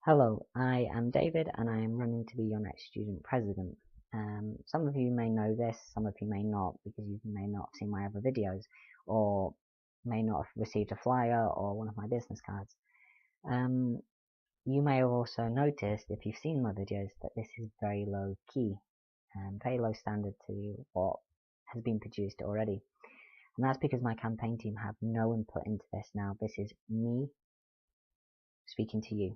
Hello, I am David and I am running to be your next student president. Some of you may know this, some of you may not, because you may not have seen my other videos, or may not have received a flyer or one of my business cards. You may have also noticed, if you've seen my videos, that this is very low key, very low standard to what has been produced already. And that's because my campaign team have no input into this now. This is me speaking to you.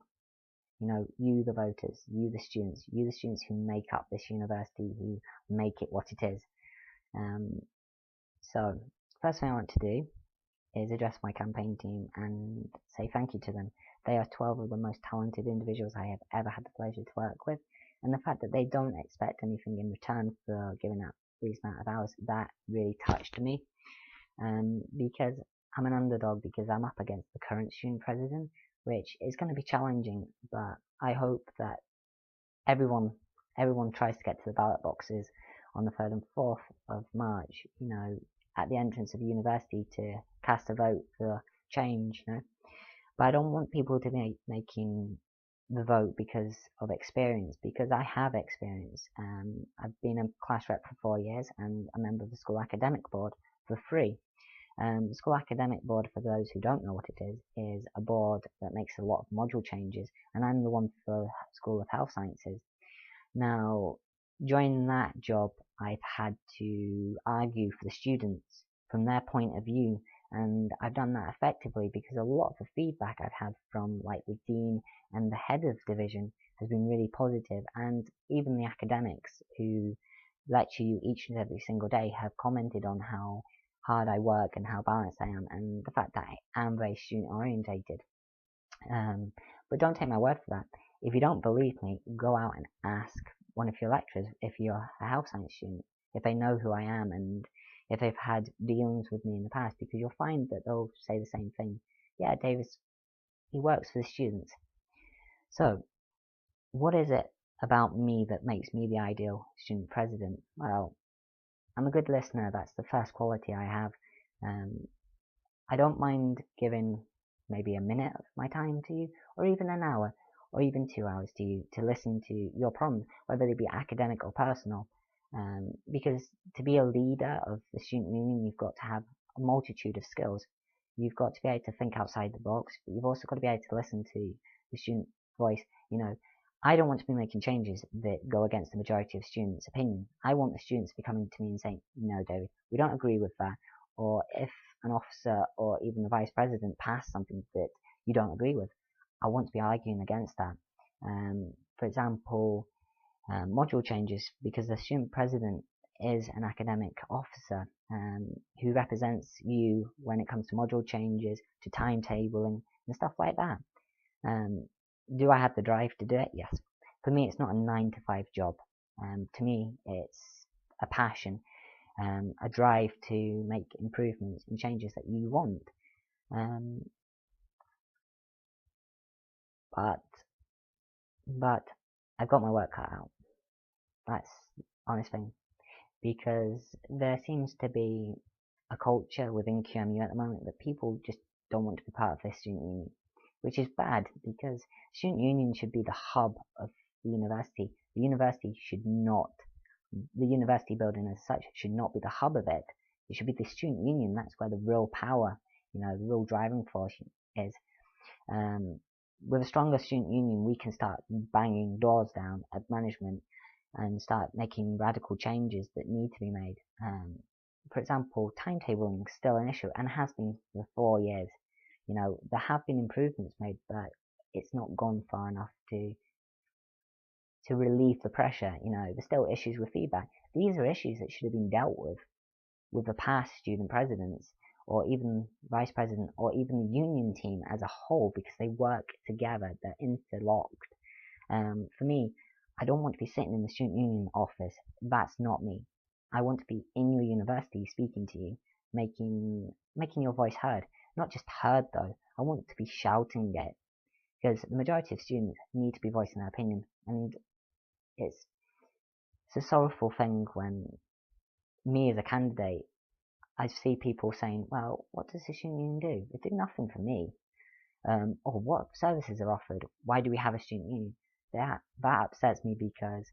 You the voters, you the students who make up this university, who make it what it is. So, first thing I want to do is address my campaign team and say thank you to them. They are 12 of the most talented individuals I have ever had the pleasure to work with, and the fact that they don't expect anything in return for giving up these amount of hours, that really touched me. Because I'm an underdog, because I'm up against the current student president, which is going to be challenging, but I hope that everyone tries to get to the ballot boxes on the 3rd and 4th of March, at the entrance of the university to cast a vote for change, But I don't want people to be making the vote because of experience, because I have experience. I've been a class rep for 4 years and a member of the school academic board for 3. The School Academic Board, for those who don't know what it is a board that makes a lot of module changes, and I'm the one for School of Health Sciences. Now, joining that job, I've had to argue for the students from their point of view, and I've done that effectively because a lot of the feedback I've had from like the dean and the head of division has been really positive, and even the academics who lecture you each and every single day have commented on how hard I work and how balanced I am, and the fact that I am very student orientated. But don't take my word for that. If you don't believe me, go out and ask one of your lecturers if you're a health science student, if they know who I am and if they've had dealings with me in the past, because you'll find that they'll say the same thing. Yeah, Davis, he works for the students. So, what is it about me that makes me the ideal student president? Well, I'm a good listener. That's the first quality I have. I don't mind giving maybe a minute of my time to you, or even an hour, or even 2 hours to you to listen to your problems, whether they be academic or personal. Because to be a leader of the student union, you've got to have a multitude of skills. You've got to be able to think outside the box, but you've also got to be able to listen to the student voice. I don't want to be making changes that go against the majority of students' opinion. I want the students to be coming to me and saying, no, David, we don't agree with that. Or if an officer or even the vice president pass something that you don't agree with, I want to be arguing against that. For example, module changes, because the student president is an academic officer who represents you when it comes to module changes, to timetabling and stuff like that. Do I have the drive to do it? Yes. For me, it's not a 9 to 5 job. To me, it's a passion, a drive to make improvements and changes that you want. But I've got my work cut out. That's the honest thing, because there seems to be a culture within QMU at the moment that people just don't want to be part of this student union, which is bad, because student union should be the hub of the university. The university building as such should not be the hub of it. It should be the student union. That's where the real power, the real driving force is. With a stronger student union, we can start banging doors down at management and start making radical changes that need to be made. For example, timetabling is still an issue and has been for 4 years. There have been improvements made, but it's not gone far enough to relieve the pressure. There's still issues with feedback. These are issues that should have been dealt with the past student presidents, or even vice president, or even the union team as a whole, because they work together, they're interlocked. For me, I don't want to be sitting in the student union office. That's not me. I want to be in your university speaking to you, making your voice heard. Not just heard though, I want to be shouting it, because the majority of students need to be voicing their opinion, and it's a sorrowful thing when me as a candidate, I see people saying, well, what does this union do? It did nothing for me. or what services are offered. Why do we have a student union? That upsets me, because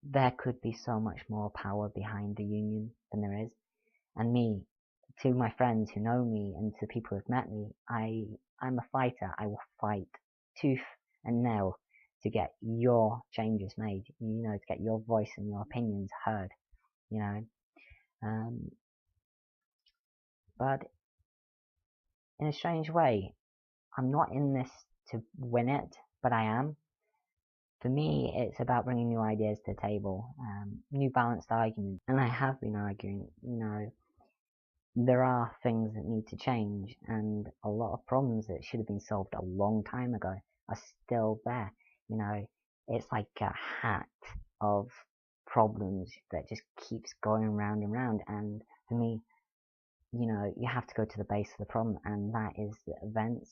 there could be so much more power behind the union than there is. And me, to my friends who know me and to people who've met me, I'm a fighter. I will fight tooth and nail to get your changes made, to get your voice and your opinions heard, but in a strange way, I'm not in this to win it, but I am. For me, it's about bringing new ideas to the table, new balanced arguments, and I have been arguing, there are things that need to change, and a lot of problems that should have been solved a long time ago are still there. It's like a hat of problems that just keeps going round and round, and for me, you have to go to the base of the problem, and that is the events,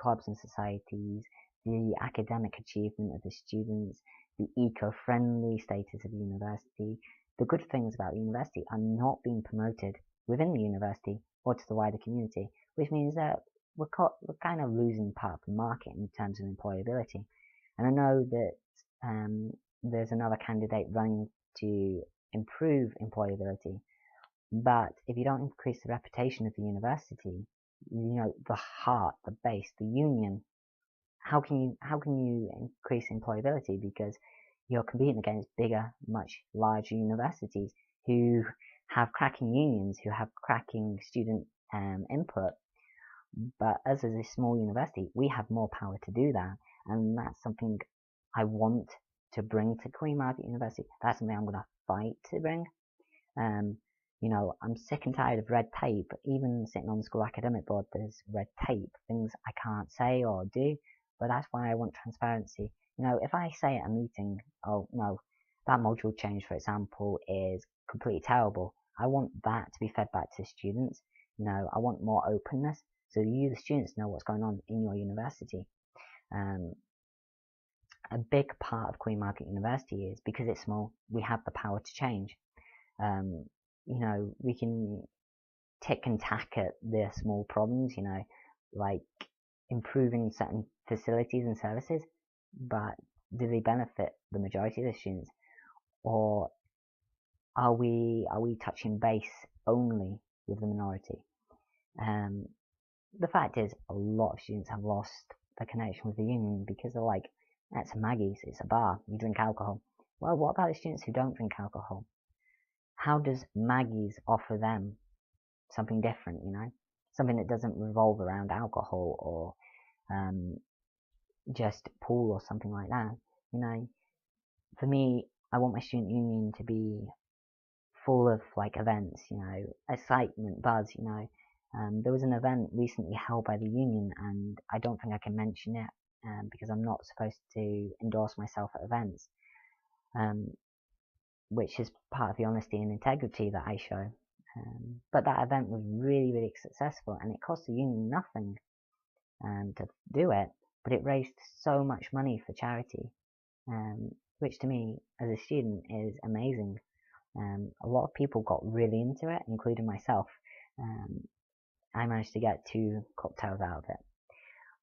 clubs and societies, the academic achievement of the students, the eco-friendly status of the university. The good things about the university are not being promoted within the university or to the wider community, which means that we're kind of losing part of the market in terms of employability. And I know that there's another candidate running to improve employability, but if you don't increase the reputation of the university, the heart, the base, the union, how can you increase employability? Because you're competing against bigger, much larger universities who have cracking unions, who have cracking student input. But us as a small university, we have more power to do that, and that's something I want to bring to Queen Margaret University. That's something I'm going to fight to bring. I'm sick and tired of red tape. Even sitting on the school academic board, there's red tape, things I can't say or do, but that's why I want transparency. If I say at a meeting, oh no, that module change, for example, is completely terrible, I want that to be fed back to students. I want more openness, so you, the students, know what's going on in your university. A big part of Queen Margaret University is, because it's small, we have the power to change. We can tick and tack at the small problems, like improving certain facilities and services, but do they benefit the majority of the students, or are we touching base only with the minority? The fact is, a lot of students have lost the connection with the union because they're like, it's a Maggie's, it's a bar, you drink alcohol. Well, what about the students who don't drink alcohol? How does Maggie's offer them something different, something that doesn't revolve around alcohol or just pool or something like that? For me, I want my student union to be full of events, excitement, buzz. There was an event recently held by the union, and I don't think I can mention it because I'm not supposed to endorse myself at events, which is part of the honesty and integrity that I show. But that event was really, really successful, and it cost the union nothing to do it, but it raised so much money for charity, which to me, as a student, is amazing. A lot of people got really into it, including myself. I managed to get 2 cocktails out of it.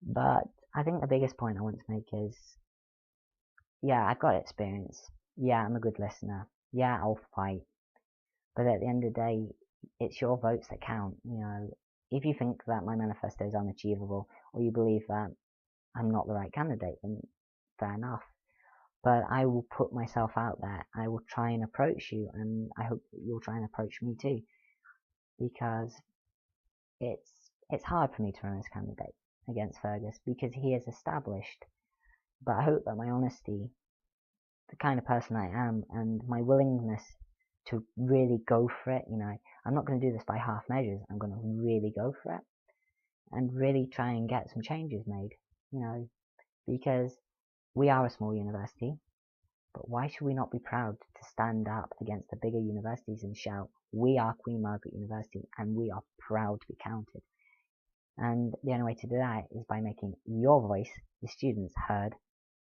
But I think the biggest point I want to make is, yeah, I've got experience. Yeah, I'm a good listener. Yeah, I'll fight. But at the end of the day, it's your votes that count. If you think that my manifesto is unachievable, or you believe that I'm not the right candidate, then fair enough. But I will put myself out there. I will try and approach you, and I hope that you'll try and approach me too. Because it's hard for me to run as candidate against Fergus, because he is established. But I hope that my honesty, the kind of person I am, and my willingness to really go for it, I'm not going to do this by half measures. I'm going to really go for it and really try and get some changes made, because we are a small university, but why should we not be proud to stand up against the bigger universities and shout, we are Queen Margaret University and we are proud to be counted? And the only way to do that is by making your voice, the students, heard,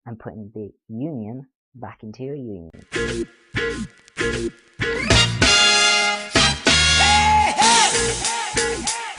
and putting the union back into your union. Hey, hey, hey, hey.